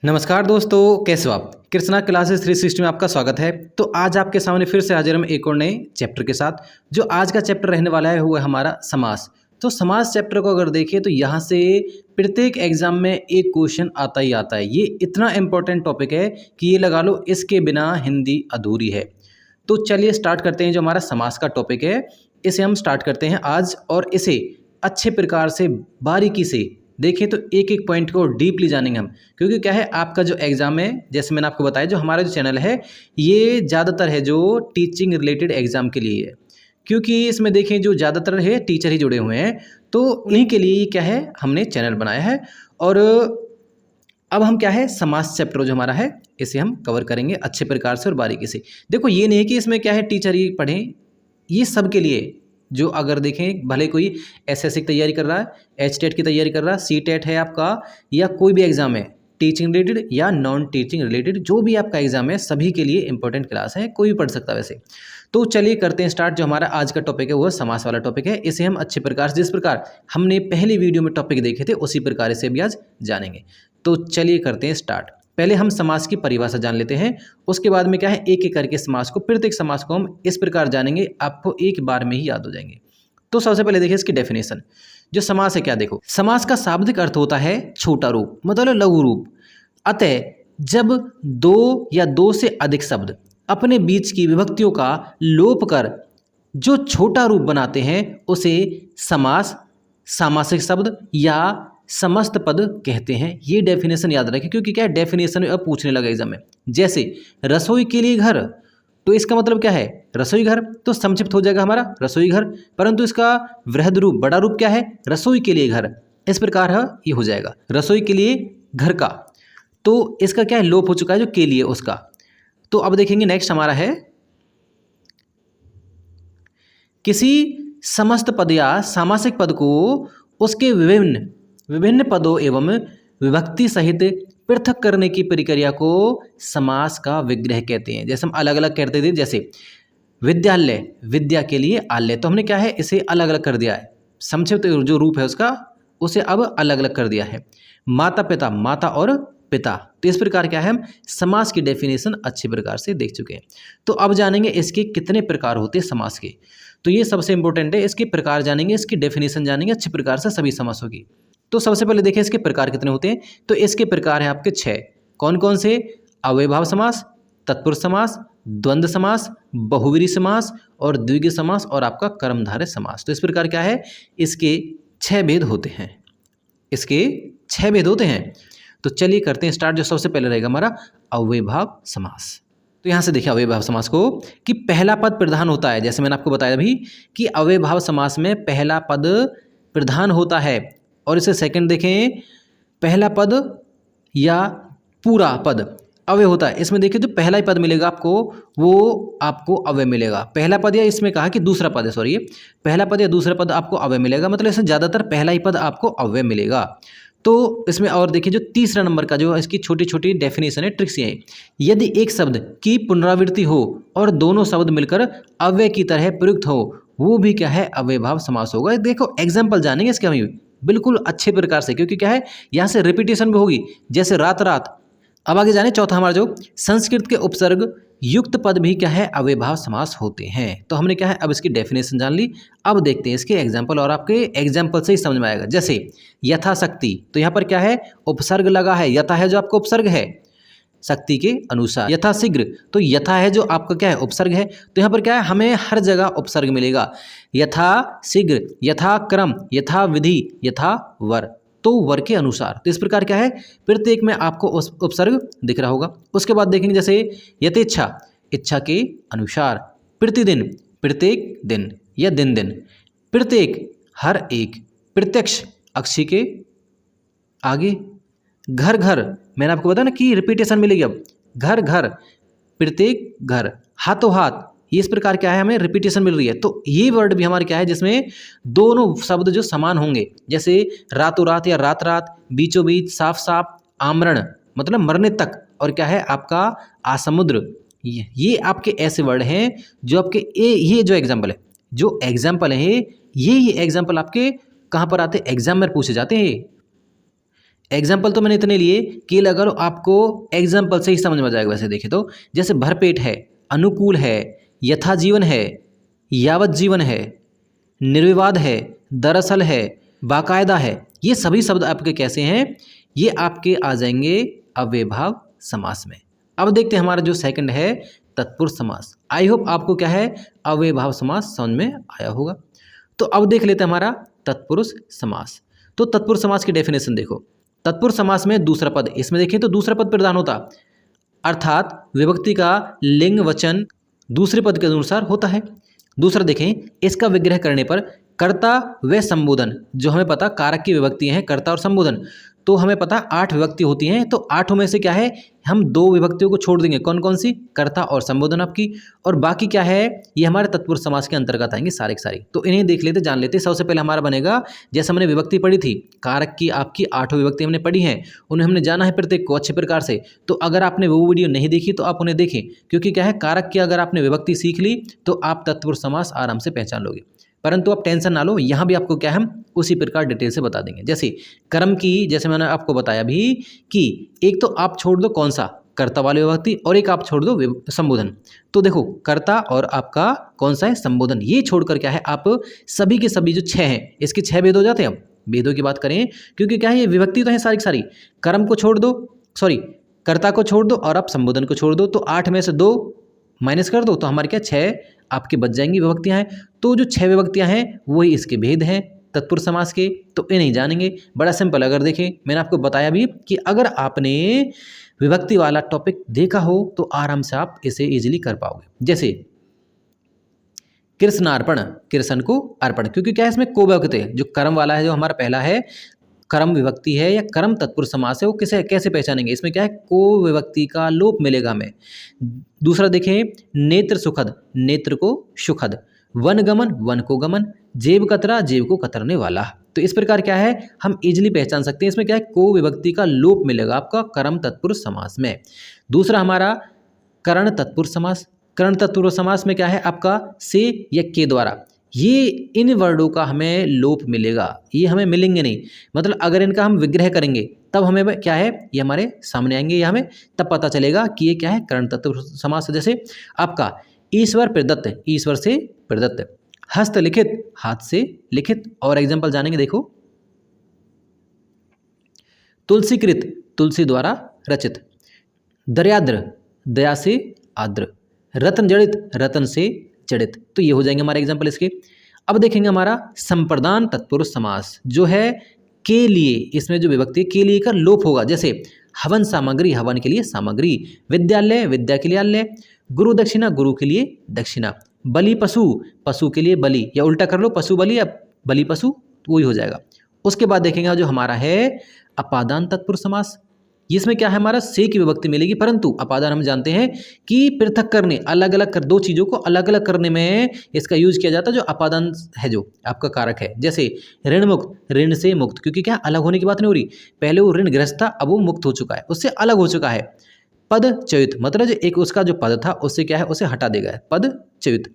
नमस्कार दोस्तों, कैसे हो आप। कृष्णा क्लासेस 360 में आपका स्वागत है। तो आज आपके सामने फिर से हाजिर हम एक और नए चैप्टर के साथ। जो आज का चैप्टर रहने वाला है वो है हमारा समास। तो समास चैप्टर को अगर देखिए तो यहाँ से प्रत्येक एग्जाम में एक क्वेश्चन आता ही आता है। ये इतना इम्पोर्टेंट टॉपिक है कि ये लगा लो, इसके बिना हिंदी अधूरी है। तो चलिए स्टार्ट करते हैं। जो हमारा समास का टॉपिक है इसे हम स्टार्ट करते हैं आज, और इसे अच्छे प्रकार से बारीकी से देखें तो एक एक पॉइंट को डीपली जानेंगे हम। क्योंकि क्या है, आपका जो एग्ज़ाम है, जैसे मैंने आपको बताया, जो हमारा जो चैनल है ये ज़्यादातर है जो टीचिंग रिलेटेड एग्ज़ाम के लिए है। क्योंकि इसमें देखें जो ज़्यादातर है टीचर ही जुड़े हुए हैं, तो उन्हीं के लिए क्या है हमने चैनल बनाया है। और अब हम क्या है समास चैप्टर जो हमारा है इसे हम कवर करेंगे अच्छे प्रकार से और बारीकी से। देखो, ये नहीं है कि इसमें क्या है टीचर ही पढ़ें, ये सब के लिए। जो अगर देखें, भले कोई एसएससी की तैयारी कर रहा है, एचटेट की तैयारी कर रहा है, सीटेट है आपका, या कोई भी एग्जाम है टीचिंग रिलेटेड या नॉन टीचिंग रिलेटेड, जो भी आपका एग्जाम है सभी के लिए इंपॉर्टेंट क्लास है, कोई भी पढ़ सकता है वैसे। तो चलिए करते हैं स्टार्ट। जो हमारा आज का टॉपिक है वो समास वाला टॉपिक है। इसे हम अच्छे प्रकार से, जिस प्रकार हमने पहले वीडियो में टॉपिक देखे थे उसी प्रकार इसे भी आज जानेंगे। तो चलिए करते हैं स्टार्ट। पहले हम समास की परिभाषा जान लेते हैं, उसके बाद में क्या है एक एक करके समास को, प्रत्येक समास को हम इस प्रकार जानेंगे, आपको एक बार में ही याद हो जाएंगे। तो सबसे पहले देखिए इसकी डेफिनेशन। जो समास है क्या, देखो, समास का शाब्दिक अर्थ होता है छोटा रूप, मतलब लघु रूप। अतः जब दो या दो से अधिक शब्द अपने बीच की विभक्तियों का लोप कर जो छोटा रूप बनाते हैं उसे समास, सामासिक शब्द या समस्त पद कहते हैं। ये डेफिनेशन याद रखें, क्योंकि क्या है डेफिनेशन अब पूछने लगा एग्जाम में। जैसे रसोई के लिए घर, तो इसका मतलब क्या है रसोई घर, तो संक्षिप्त हो जाएगा हमारा रसोई घर। परंतु इसका वृहद रूप, बड़ा रूप क्या है, रसोई के लिए घर। इस प्रकार ये हो जाएगा रसोई के लिए घर का। तो इसका क्या है लोप हो चुका है जो के लिए उसका। तो अब देखेंगे नेक्स्ट हमारा है किसी समस्त पद या सामासिक पद को उसके विभिन्न विभिन्न पदों एवं विभक्ति सहित पृथक करने की प्रक्रिया को समास का विग्रह कहते हैं। जैसे हम अलग अलग करते थे, जैसे विद्यालय, विद्या के लिए आलय, तो हमने क्या है इसे अलग अलग कर दिया है, संक्षिप्त जो रूप है उसका उसे अब अलग अलग कर दिया है। माता पिता, माता और पिता, तो इस प्रकार क्या है हम समास की डेफिनेशन अच्छे प्रकार से देख चुके हैं। तो अब जानेंगे इसके कितने प्रकार होते हैं समास के। तो ये सबसे इंपॉर्टेंट है, इसके प्रकार जानेंगे, इसकी डेफिनेशन जानेंगे अच्छे प्रकार से सभी समासों की। तो सबसे पहले देखिए इसके प्रकार कितने होते हैं। तो इसके प्रकार हैं आपके 6। कौन कौन से, अव्ययभाव समास, तत्पुरुष समास, द्वंद्व समास, बहुव्रीहि समास और द्विगु समास और आपका कर्मधारय समास। तो इस प्रकार क्या है इसके 6 भेद होते हैं, इसके 6 भेद होते हैं। तो चलिए करते हैं स्टार्ट। जो सबसे पहले रहेगा हमारा अव्ययभाव समास। तो यहाँ से देखिए अव्ययभाव समास को कि पहला पद प्रधान होता है। जैसे मैंने आपको बताया अभी कि अव्ययभाव समास में पहला पद प्रधान होता है। और इसे सेकंड देखें, पहला पद या पूरा पद अव्यय होता है। इसमें देखिए जो पहला ही पद मिलेगा आपको वो आपको अव्यय मिलेगा। पहला पद या इसमें कहा कि दूसरा पद है, सॉरी, पहला पद या दूसरा पद आपको अव्यय मिलेगा, मतलब इसमें ज़्यादातर पहला ही पद आपको अव्यय मिलेगा। तो इसमें और देखिए जो तीसरा नंबर का जो इसकी छोटी छोटी डेफिनेशन है, ट्रिक्स है। यदि एक शब्द की पुनरावृत्ति हो और दोनों शब्द मिलकर अव्यय की तरह प्रयुक्त हो, वो भी क्या है अव्ययभाव समास होगा। देखो एग्जाम्पल जानेंगे इसके हम बिल्कुल अच्छे प्रकार से, क्योंकि क्या है यहाँ से रिपीटेशन भी होगी। जैसे रात रात। अब आगे जाने चौथा हमारा जो संस्कृत के उपसर्ग युक्त पद भी क्या है अव्ययभाव समास होते हैं। तो हमने क्या है अब इसकी डेफिनेशन जान ली। अब देखते हैं इसके एग्जाम्पल, और आपके एग्जाम्पल से ही समझ में आएगा। जैसे यथाशक्ति, तो यहाँ पर क्या है उपसर्ग लगा है, यथा है जो आपका उपसर्ग है शक्ति के अनुसार। यथाशीघ्र, तो यथा है जो आपका क्या है उपसर्ग है, तो यहाँ पर क्या है हमें हर जगह उपसर्ग मिलेगा। यथाशीघ्र, यथाक्रम, यथा विधि, यथा वर, तो वर के अनुसार। तो इस प्रकार क्या है प्रत्येक में आपको उपसर्ग दिख रहा होगा। उसके बाद देखेंगे जैसे यथेच्छा, इच्छा के अनुसार। प्रतिदिन, प्रत्येक दिन या दिन दिन। प्रत्येक, हर एक। प्रत्यक्ष, अक्षी के आगे। घर घर, मैंने आपको बताया ना कि रिपीटेशन मिलेगी अब। घर घर, प्रत्येक घर। हाथों हाथ, ये इस प्रकार क्या है हमें रिपीटेशन मिल रही है। तो ये वर्ड भी हमारे क्या है जिसमें दोनों शब्द जो समान होंगे, जैसे रातों रात या रात रात, बीचों बीच, साफ साफ, आमरण मतलब मरने तक, और क्या है आपका आसमुद्र। ये आपके ऐसे वर्ड हैं जो आपके ये जो एग्जाम्पल है ये एग्जाम्पल आपके कहाँ पर आते हैं एग्जाम में पूछे जाते हैं। एग्जाम्पल तो मैंने इतने लिए कि अगर आपको एग्जाम्पल से ही समझ में आ जाएगा। वैसे देखें तो जैसे भरपेट है, अनुकूल है, यथा जीवन है, यावत जीवन है, निर्विवाद है, दरअसल है, बाकायदा है, ये सभी शब्द आपके कैसे हैं, ये आपके आ जाएंगे अव्ययभाव समास में। अब देखते हैं हमारा जो सेकंड है तत्पुरुष समास। आई होप आपको क्या है अव्ययभाव समास समझ में आया होगा। तो अब देख लेते हैं हमारा तत्पुरुष समास। तो तत्पुरुष समास की डेफिनेशन देखो। तत्पुरुष समास में दूसरा पद, इसमें देखें तो दूसरा पद प्रधान होता, अर्थात विभक्ति का लिंग वचन दूसरे पद के अनुसार होता है। दूसरा देखें, इसका विग्रह करने पर कर्ता व संबोधन, जो हमें पता कारक की विभक्तियां हैं कर्ता और संबोधन, तो हमें पता 8 विभक्ति होती हैं। तो 8 में से क्या है, हम 2 विभक्तियों को छोड़ देंगे। कौन कौन सी, कर्ता और संबोधन आपकी, और बाकी क्या है, ये हमारे तत्पुरुष समास के अंतर्गत आएंगे सारे के सारे। तो इन्हें देख लेते, जान लेते। सबसे पहले हमारा बनेगा, जैसे हमने विभक्ति पढ़ी थी कारक की, आपकी 8 विभक्ति हमने पढ़ी हैं, उन्हें हमने जाना है प्रत्येक को अच्छे प्रकार से। तो अगर आपने वो वीडियो नहीं देखी तो आप उन्हें देखें, क्योंकि क्या है कारक की अगर आपने विभक्ति सीख ली तो आप तत्पुरुष समास आराम से पहचान लोगे। परंतु आप टेंशन ना लो, यहाँ भी आपको क्या हम उसी प्रकार डिटेल से बता देंगे। जैसे कर्म की, जैसे मैंने आपको बताया भी कि एक तो आप छोड़ दो कौन सा, कर्ता वाली विभक्ति, और एक आप छोड़ दो संबोधन। तो देखो कर्ता और आपका कौन सा है, संबोधन। ये छोड़कर क्या है, आप सभी के सभी जो 6 हैं, इसके 6 भेद हो जाते हैं। अब भेदों की बात करें, क्योंकि क्या है ये विभक्ति तो है सारी की सारी। कर्म को छोड़ दो, सॉरी कर्ता को छोड़ दो और आप संबोधन को छोड़ दो, तो 8 में से 2 माइनस कर दो, तो हमारे क्या 6 आपके बच जाएंगी विभक्तियां हैं। तो जो 6 विभक्तियां हैं वही इसके भेद हैं तत्पुरुष समास के, तो इन्हें जानेंगे। बड़ा सिंपल, अगर देखें मैंने आपको बताया भी कि अगर आपने विभक्ति वाला टॉपिक देखा हो तो आराम से आप इसे इजीली कर पाओगे। जैसे कृष्णार्पण, कृष्ण को अर्पण, क्योंकि क्या है इसमें को विभक्ति है, जो कर्म वाला है, जो हमारा पहला है कर्म विभक्ति है या कर्म तत्पुरुष समास है, वो किसे कैसे पहचानेंगे, इसमें क्या है को विभक्ति का लोप मिलेगा हमें। दूसरा देखें, नेत्र सुखद, नेत्र को सुखद, वन गमन, वन को गमन, जेब कतरा, जेब को कतरने वाला। तो इस प्रकार क्या है हम इजीली पहचान सकते हैं, इसमें क्या है को विभक्ति का लोप मिलेगा आपका कर्म तत्पुरुष समास में। दूसरा हमारा करण तत्पुरुष समास। करण तत्पुरुष समास में क्या है आपका से या के द्वारा, ये इन वर्डों का हमें लोप मिलेगा, ये हमें मिलेंगे नहीं। मतलब अगर इनका हम विग्रह करेंगे तब हमें क्या है ये हमारे सामने आएंगे, ये हमें तब पता चलेगा कि ये क्या है करण तत्पुरुष समास। जैसे आपका ईश्वर प्रदत्त, ईश्वर से प्रदत्त, हस्तलिखित, हाथ से लिखित। और एग्जाम्पल जानेंगे, देखो तुलसीकृत, तुलसी द्वारा रचित, दर्याद्र, दया से आद्र, रत्न जड़ित, रत्न से जड़ित। तो ये हो जाएंगे हमारे एग्जाम्पल इसके। अब देखेंगे हमारा संप्रदान तत्पुरुष समास, जो है के लिए, इसमें जो विभक्ति के लिए का लोप होगा। जैसे हवन सामग्री, हवन के लिए सामग्री, विद्यालय, विद्या के लिए आलय, गुरु दक्षिणा, गुरु के लिए दक्षिणा, बलि पशु, पशु के लिए बलि, या उल्टा कर लो पशु बलि या बलि पशु, तो वही हो जाएगा। उसके बाद देखेंगे जो हमारा है अपादान तत्पुरुष समास, इसमें क्या है हमारा से की विभक्ति मिलेगी, परंतु अपादान हम जानते हैं कि पृथक करने, अलग अलग कर, दो चीज़ों को अलग अलग करने में इसका यूज किया जाता है, जो अपादान है जो आपका कारक है। जैसे ऋण मुक्त, ऋण से मुक्त, क्योंकि क्या अलग होने की बात नहीं हो रही, पहले वो ऋण ग्रस्त था अब वो मुक्त हो चुका है, उससे अलग हो चुका है। पद च्युत, मतलब जो एक उसका जो पद था उससे क्या है उसे हटा देगा, पद च्युत।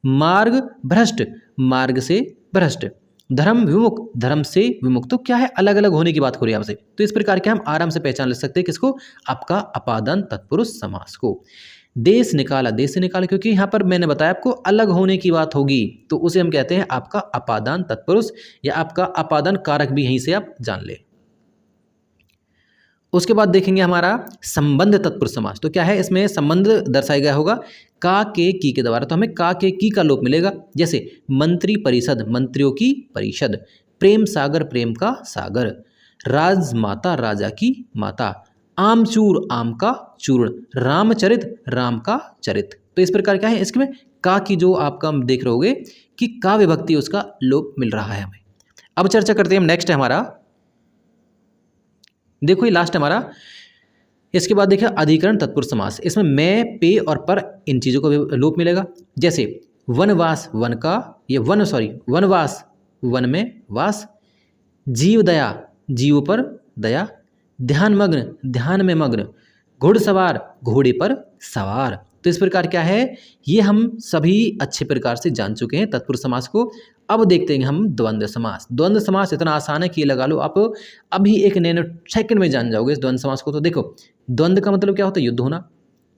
मार्ग भ्रष्ट, मार्ग से भ्रष्ट। धर्म विमुख, धर्म से विमुख। तो क्या है अलग अलग होने की बात हो रही है आपसे। तो इस प्रकार के हम आराम से पहचान ले सकते हैं किसको, आपका अपादान तत्पुरुष समास को। देश निकाला, देश से निकाला, क्योंकि यहाँ पर मैंने बताया आपको अलग होने की बात होगी, तो उसे हम कहते हैं आपका अपादान तत्पुरुष, या आपका अपादान कारक भी यहीं से आप जान ले। उसके बाद देखेंगे हमारा संबंध तत्पुरुष समास। तो क्या है इसमें संबंध दर्शाया गया होगा का के की के द्वारा, तो हमें का के की का लोप मिलेगा। जैसे मंत्री परिषद, मंत्रियों की परिषद, प्रेम सागर, प्रेम का सागर, राजमाता, राजा की माता, आमचूर, आम का चूर्ण, रामचरित, राम का चरित। तो इस प्रकार क्या है इसमें का की जो आपका देख रहे होगे कि का विभक्ति उसका लोप मिल रहा है हमें। अब चर्चा करते हैं हम, नेक्स्ट है हमारा, देखो ये लास्ट हमारा। इसके बाद देखिए अधिकरण तत्पुरुष समास, इसमें मैं, पे और पर, इन चीज़ों को भी लोप मिलेगा। जैसे वनवास, वन का, ये वनवास, वन में वास, जीव दया, जीव पर दया, ध्यान मग्न, ध्यान में मग्न, घुड़सवार, घोड़े पर सवार। तो इस प्रकार क्या है, ये हम सभी अच्छे प्रकार से जान चुके हैं तत्पुरुष समास को। अब देखते हैं हम द्वंद्व समास। द्वंद्व समास इतना आसान है कि ये लगा लो आप अभी एक नैनो सेकंड में जान जाओगे इस द्वंद्व समास को। तो देखो, द्वंद्व का मतलब क्या होता है, युद्ध होना।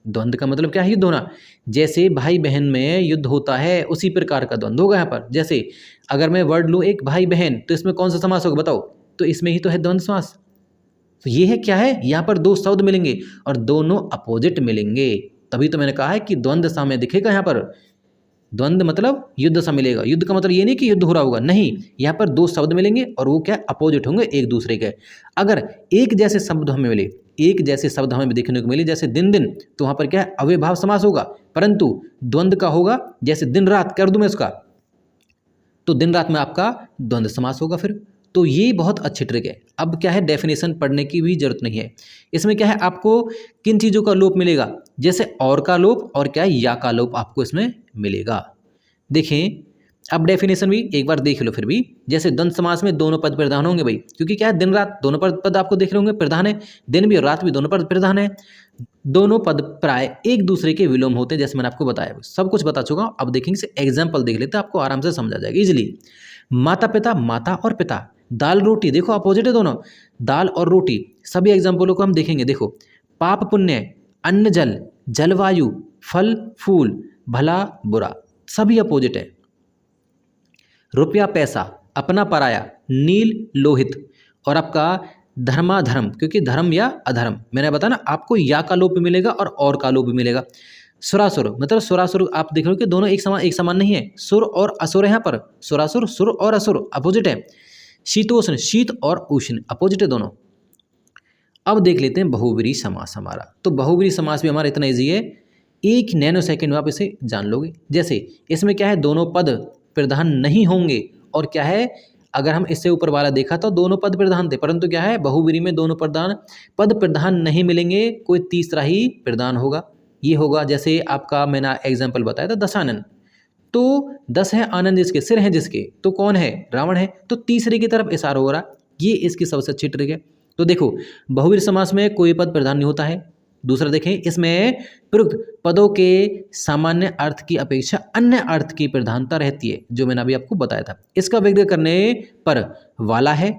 द्वंद्व का मतलब क्या है, युद्ध होना। जैसे भाई बहन में युद्ध होता है उसी प्रकार का द्वंद्व होगा यहाँ पर। जैसे अगर मैं वर्ड लूँ एक भाई बहन, तो इसमें कौन सा समास होगा बताओ, तो इसमें ही तो है द्वंद्व समास। तो ये है क्या है, यहाँ पर दो शब्द मिलेंगे और दोनों अपोजिट मिलेंगे, तभी तो मैंने कहा है कि द्वंद्व सा में दिखेगा यहाँ पर। द्वंद्व मतलब युद्ध सा मिलेगा। युद्ध का मतलब ये नहीं कि युद्ध हो रहा होगा, नहीं, यहाँ पर दो शब्द मिलेंगे और वो क्या अपोजिट होंगे एक दूसरे के। अगर एक जैसे शब्द हमें मिले, एक जैसे शब्द हमें देखने को मिले जैसे दिन दिन, तो वहाँ पर क्या है अव्ययभाव समास होगा। परंतु द्वंद्व का होगा जैसे दिन रात कर दूं मैं उसका, तो दिन रात में आपका द्वंद्व समास होगा फिर। तो ये बहुत अच्छी ट्रिक है। अब क्या है, डेफिनेशन पढ़ने की भी जरूरत नहीं है। इसमें क्या है, आपको किन चीज़ों का लोप मिलेगा, जैसे और का लोप और क्या है या का लोप आपको इसमें मिलेगा। देखें अब डेफिनेशन भी एक बार देख लो फिर भी। जैसे द्वंद्व समास में दोनों पद प्रधान होंगे भाई, क्योंकि क्या है दिन रात दोनों पद आपको देख रहे होंगे प्रधान है, दिन भी और रात भी दोनों पद प्रधान है। दोनों पद प्राय एक दूसरे के विलोम होते हैं, जैसे मैंने आपको बताया, सब कुछ बता चुका हूँ। अब देखेंगे से एग्जाम्पल देख लेते हैं, आपको आराम से समझ आ जाएगा इजिली। माता पिता, माता और पिता। दाल रोटी, देखो अपोजिट है दोनों, दाल और रोटी। सभी एग्जाम्पलों को हम देखेंगे। देखो, पाप पुण्य, अन्न जल, जलवायु, फल फूल, भला बुरा, सभी अपोजिट है। रुपया पैसा, अपना पराया, नील लोहित, और आपका धर्माधर्म, क्योंकि धर्म या अधर्म मैंने बताया ना आपको, या का लोप भी मिलेगा और का लोप भी मिलेगा। सुरासुर, मतलब सुरासुर आप देख रहे हो कि दोनों एक समान नहीं है, सुर और असुर है यहाँ पर। सुरासुर, सुर और असुर अपोजिट है। शीतोष्ण, शीत और उष्ण अपोजिट है दोनों। अब देख लेते हैं बहुव्रीहि समास हमारा। तो बहुव्रीहि समास भी हमारा इतना ईजी है, एक नैनो सेकंड में आप इसे जान लोगे। जैसे इसमें क्या है, दोनों पद प्रधान नहीं होंगे, और क्या है अगर हम इससे ऊपर वाला देखा तो दोनों पद प्रधान थे, परंतु क्या है बहुव्रीहि में दोनों पद प्रधान नहीं मिलेंगे, कोई तीसरा ही प्रधान होगा। ये होगा जैसे आपका मैंने एग्जाम्पल बताया था दशानन, तो 10 है आनंद जिसके, सिर हैं जिसके, तो कौन है, रावण है, तो तीसरे की तरफ इशारा हो रहा। ये इसकी सबसे अच्छी ट्रिक है। तो देखो बहुव्रीहि समास में कोई पद प्रधान नहीं होता है। दूसरा देखें, इसमें प्रयुक्त पदों के सामान्य अर्थ की अपेक्षा अन्य अर्थ की प्रधानता रहती है, जो मैंने अभी आपको बताया था। इसका विग्रह करने पर वाला है,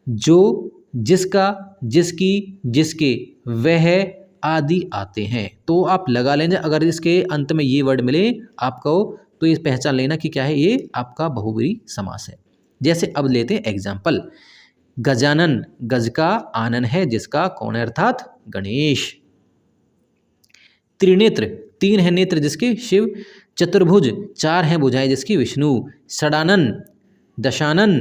जो, जिसका, जिसकी, जिसके, वह आदि आते हैं। तो आप लगा लेंगे, अगर इसके अंत में ये वर्ड मिले आपको, तो ये पहचान लेना कि क्या है, ये आपका बहुव्रीहि समास है। जैसे अब लेते हैं एग्जाम्पल। गजानन, गज का आनन है जिसका, कौन है, अर्थात गणेश। त्रिनेत्र, तीन है नेत्र जिसके, शिव। चतुर्भुज, चार हैं भुजाएं जिसकी, विष्णु। षडानन, दशानन,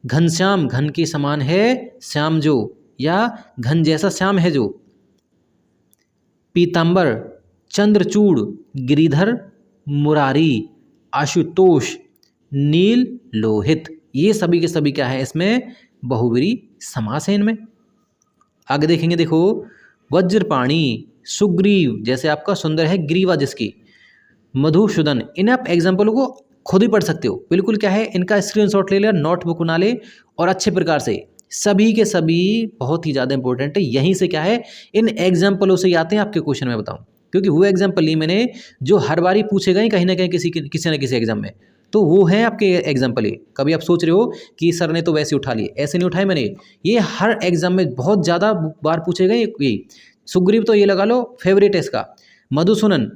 घनश्याम, घन के समान है श्याम जो, या घन जैसा श्याम है जो। पीतांबर, चंद्रचूड़, गिरिधर, मुरारी, आशुतोष, नील लोहित। ये सभी के सभी क्या है, इसमें बहुव्रीहि समास है इनमें। आगे देखेंगे, देखो वज्रपाणी, सुग्रीव, जैसे आपका सुंदर है ग्रीवा जिसकी। मधुसूदन, इन्हें आप एग्जाम्पलों को खुद ही पढ़ सकते हो, बिल्कुल क्या है इनका स्क्रीनशॉट ले लिया, नोटबुक बना ले, और अच्छे प्रकार से सभी के सभी बहुत ही ज़्यादा इंपॉर्टेंट है। यहीं से क्या है, इन एग्जाम्पलों से आते हैं आपके क्वेश्चन में बताऊं, क्योंकि वो एग्जाम्पल लिए मैंने जो हर बारी पूछे गए कहीं ना कहीं किसी न किसी एग्जाम में, तो वो है आपके एग्जाम्पल। ये कभी आप सोच रहे हो कि सर ने तो वैसे उठा लिए, ऐसे नहीं उठाए मैंने, ये हर एग्जाम में बहुत ज़्यादा बार पूछे गए। यही सुग्रीव तो ये लगा लो फेवरेट है इसका। मधुसूदन,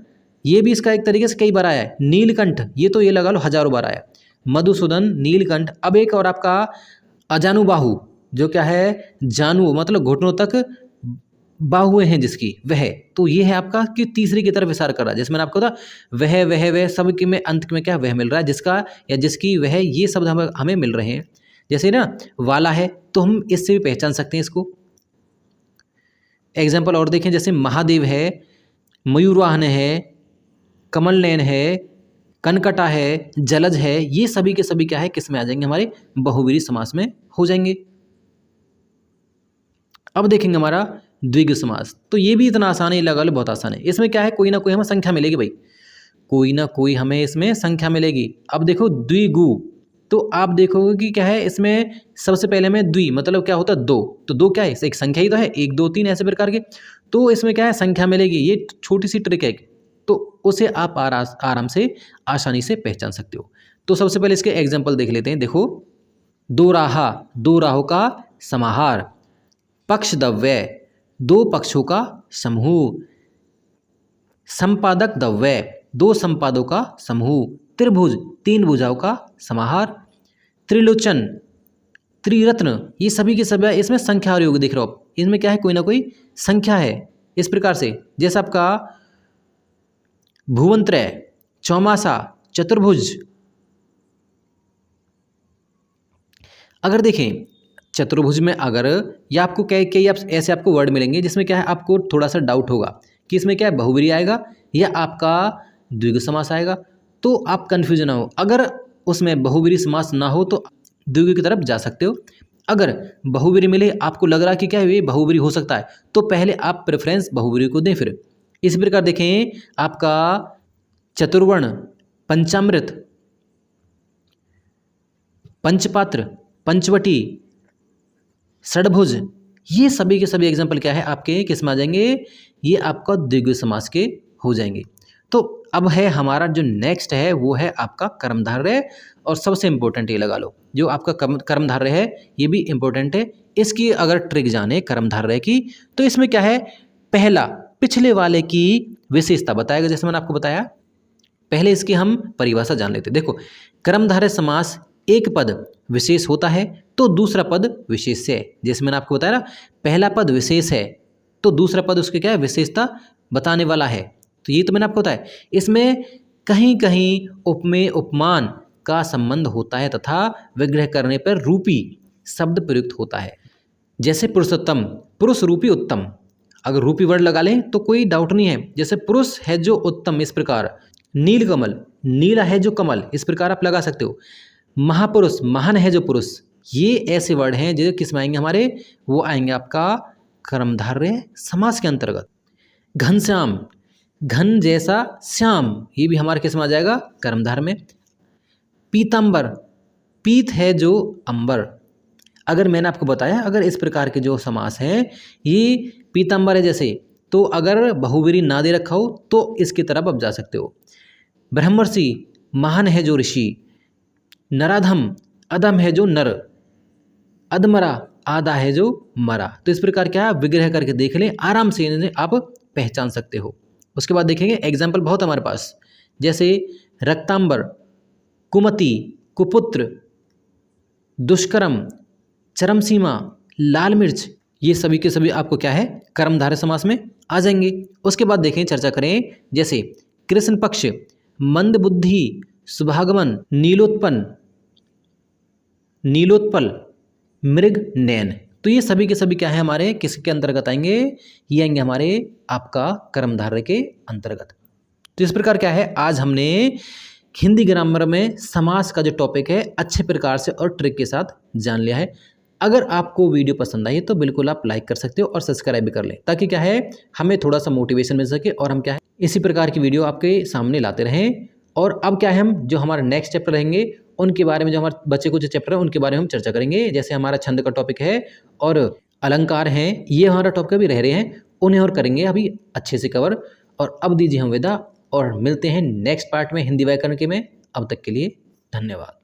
ये भी इसका एक तरीके से कई बार आया है। नीलकंठ, ये तो ये लगा लो हजारों बार आया। मधुसूदन, नीलकंठ। अब एक और आपका अजानुबाहु, जो क्या है, जानू मतलब घुटनों तक बाहुएं हैं जिसकी, वह। तो ये है आपका कि तीसरी की तरफ इशारा कर रहा है, जैसे मैंने आपको कहा वह सब के में अंत में क्या वह मिल रहा है, जिसका या जिसकी, वह, ये शब्द हमें मिल रहे हैं। जैसे ना वाला है, तो हम इससे भी पहचान सकते हैं इसको। एग्जाम्पल और देखें, जैसे महादेव है, मयूरवाहन है, कमल नयन है, कनकटा है, जलज है, ये सभी के सभी क्या है, किस में आ जाएंगे, हमारे बहुव्रीहि समास में हो जाएंगे। अब देखेंगे हमारा द्विगु समास। तो ये भी इतना आसान है, लगा लो बहुत आसान है। इसमें क्या है, कोई ना कोई हमें संख्या मिलेगी भाई, कोई ना कोई हमें इसमें संख्या मिलेगी। अब देखो द्विगु, तो आप देखोगे कि क्या है, इसमें सबसे पहले में द्वि मतलब क्या होता है, दो। तो दो क्या है, एक संख्या ही तो है, 1 2 3 ऐसे प्रकार के। तो इसमें क्या है, संख्या मिलेगी। ये छोटी सी ट्रिक है। तो उसे आप आराम से आसानी से पहचान सकते हो। तो सबसे पहले इसके एग्जाम्पल देख लेते हैं। देखो, दो राहा, दो राहों का समाहार। पक्षद्वय, दो पक्षों का समूह। संपादक द्वय, दो संपादों का समूह। त्रिभुज, तीन भुजाओं का समाहार। त्रिलोचन, त्रिरत्न, ये सभी के सभी इसमें संख्या और योग दिख रहा हो, इसमें क्या है, कोई ना कोई संख्या है। इस प्रकार से जैसा आपका भुवनत्रय, चौमासा, चतुर्भुज। अगर देखें चतुर्भुज में अगर या आपको कई ऐसे आपको वर्ड मिलेंगे जिसमें क्या है आपको थोड़ा सा डाउट होगा कि इसमें क्या है, बहुब्रीहि आएगा या आपका द्विगु समास आएगा, तो आप कन्फ्यूजन ना हो। अगर उसमें बहुब्रीहि समास ना हो तो द्विगु की तरफ जा सकते हो। अगर बहुब्रीहि मिले, आपको लग रहा है कि क्या है ये बहुब्रीहि हो सकता है, तो पहले आप प्रेफरेंस बहुब्रीहि को दें। फिर इसी प्रकार देखें आपका चतुर्वर्ण, पंचामृत, पंचपात्र, पंचवटी, षडभुज, ये सभी के सभी एग्जाम्पल क्या है आपके किस में आ जाएंगे, ये आपका द्विगु समास के हो जाएंगे। तो अब है हमारा जो नेक्स्ट है वो है आपका कर्मधारय, और सबसे इंपॉर्टेंट ये लगा लो, जो आपका कर्मधारय है ये भी इंपॉर्टेंट है। इसकी अगर ट्रिक जाने कर्मधारय की, तो इसमें क्या है, पहला पिछले वाले की विशेषता बताएगा। जैसे मैंने आपको बताया, पहले इसकी हम परिभाषा जान लेते। देखो, कर्मधारय समास एक पद विशेष होता है तो दूसरा पद विशेष्य है। जैसे मैंने आपको बताया ना, पहला पद विशेष है तो दूसरा पद उसके क्या है, विशेषता बताने वाला है। तो ये तो मैंने आपको बताया। इसमें कहीं कहीं उपमेय उपमान का संबंध होता है तथा विग्रह करने पर रूपी शब्द प्रयुक्त होता है। जैसे पुरुषोत्तम, पुरुष रूपी उत्तम, अगर रूपी वर्ड लगा लें तो कोई डाउट नहीं है। जैसे पुरुष है जो उत्तम, इस प्रकार नीलकमल, नीला है जो कमल, इस प्रकार आप लगा सकते हो। महापुरुष, महान है जो पुरुष, ये ऐसे वर्ड हैं जो किस में आएंगे हमारे, वो आएंगे आपका कर्मधारय समास के अंतर्गत। घनश्याम, घन जैसा श्याम, ये भी हमारे किस में आ जाएगा, कर्मधारय में। पीतांबर, पीत है जो अंबर, अगर मैंने आपको बताया अगर इस प्रकार के जो समास हैं ये पीतांबर है जैसे, तो अगर बहुब्रीहि ना दे रखा हो तो इसकी तरफ आप जा सकते हो। ब्रह्मर्षि, महान है जो ऋषि। नराधम, अधम है जो नर। अधमरा, आधा है जो मरा। तो इस प्रकार क्या विग्रह करके देख लें, आराम से इन्हें आप पहचान सकते हो। उसके बाद देखेंगे एग्जाम्पल बहुत हमारे पास, जैसे रक्तांबर, कुमति, कुपुत्र, दुष्कर्म, चरम सीमा, लाल मिर्च, ये सभी के सभी आपको क्या है, कर्मधारय समास में आ जाएंगे। उसके बाद देखें, चर्चा करें, जैसे कृष्ण पक्ष, मंद बुद्धि, शुभागमन, नीलोत्पन्न, नीलोत्पल, मृग नयन। तो ये सभी के सभी क्या है हमारे किसके अंतर्गत आएंगे, ये आएंगे हमारे आपका कर्मधारय के अंतर्गत। तो इस प्रकार क्या है, आज हमने हिंदी ग्रामर में समास का जो टॉपिक है अच्छे प्रकार से और ट्रिक के साथ जान लिया है। अगर आपको वीडियो पसंद आई तो बिल्कुल आप लाइक कर सकते हो और सब्सक्राइब भी कर लें, ताकि क्या है हमें थोड़ा सा मोटिवेशन मिल सके और हम क्या है इसी प्रकार की वीडियो आपके सामने लाते रहें। और अब क्या है, हम जो हमारा नेक्स्ट चैप्टर रहेंगे उनके बारे में, जो हमारे बच्चे कुछ चैप्टर है उनके बारे में हम चर्चा करेंगे। जैसे हमारा छंद का टॉपिक है और अलंकार हैं, ये हमारा टॉपिक भी रह रहे हैं, उन्हें और करेंगे अभी अच्छे से कवर। और अब दीजिए हम विदा और मिलते हैं नेक्स्ट पार्ट में हिंदी व्याकरण के में। अब तक के लिए धन्यवाद।